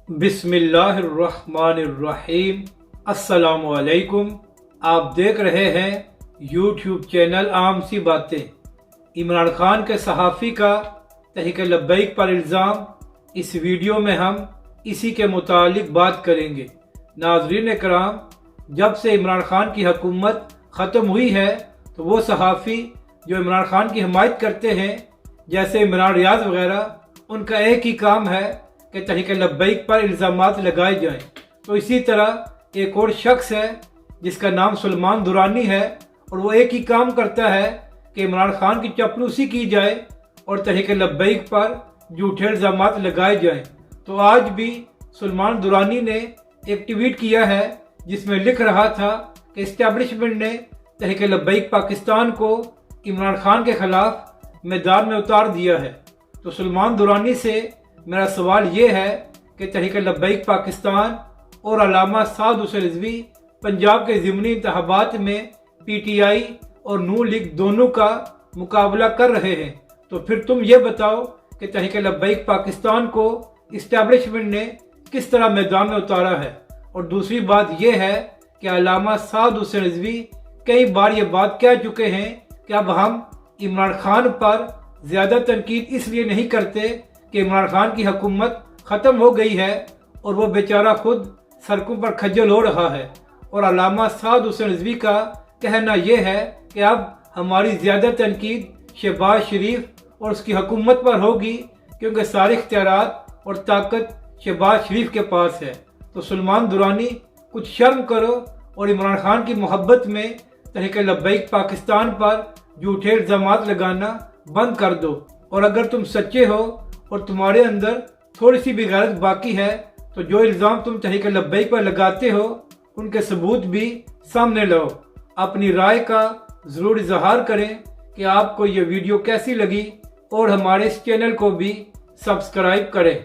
بسم اللہ الرحمن الرحیم۔ السلام علیکم۔ آپ دیکھ رہے ہیں یوٹیوب چینل عام سی باتیں۔ عمران خان کے صحافی کا تحریک لبیک پر الزام، اس ویڈیو میں ہم اسی کے متعلق بات کریں گے۔ ناظرین کرام، جب سے عمران خان کی حکومت ختم ہوئی ہے تو وہ صحافی جو عمران خان کی حمایت کرتے ہیں جیسے عمران ریاض وغیرہ، ان کا ایک ہی کام ہے کہ تحریک لبیک پر الزامات لگائے جائیں۔ تو اسی طرح ایک اور شخص ہے جس کا نام سلمان درانی ہے، اور وہ ایک ہی کام کرتا ہے کہ عمران خان کی چاپلوسی کی جائے اور تحریک لبیک پر جھوٹے الزامات لگائے جائیں۔ تو آج بھی سلمان درانی نے ایک ٹویٹ کیا ہے جس میں لکھ رہا تھا کہ اسٹیبلشمنٹ نے تحریک لبیک پاکستان کو عمران خان کے خلاف میدان میں اتار دیا ہے۔ تو سلمان درانی سے میرا سوال یہ ہے کہ تحریک لبیک پاکستان اور علامہ سعد حسین رضوی پنجاب کے ضمنی انتخابات میں پی ٹی آئی اور نون لیگ دونوں کا مقابلہ کر رہے ہیں، تو پھر تم یہ بتاؤ کہ تحریک لبیک پاکستان کو اسٹیبلشمنٹ نے کس طرح میدان میں اتارا ہے۔ اور دوسری بات یہ ہے کہ علامہ سعد حسین رضوی کئی بار یہ بات کہہ چکے ہیں کہ اب ہم عمران خان پر زیادہ تنقید اس لیے نہیں کرتے کہ عمران خان کی حکومت ختم ہو گئی ہے اور وہ بیچارہ خود سڑکوں پر کھجل ہو رہا ہے۔ اور علامہ سعد حسین رضوی کا کہنا یہ ہے کہ اب ہماری زیادہ تنقید شہباز شریف اور اس کی حکومت پر ہوگی کیونکہ سارے اختیارات اور طاقت شہباز شریف کے پاس ہے۔ تو سلمان درانی، کچھ شرم کرو اور عمران خان کی محبت میں تحریک لبیک پاکستان پر جھوٹے الزامات لگانا بند کر دو۔ اور اگر تم سچے ہو اور تمہارے اندر تھوڑی سی بھی غیرت باقی ہے تو جو الزام تم تحریک لبیک پر لگاتے ہو ان کے ثبوت بھی سامنے لاؤ۔ اپنی رائے کا ضرور اظہار کریں کہ آپ کو یہ ویڈیو کیسی لگی، اور ہمارے اس چینل کو بھی سبسکرائب کریں۔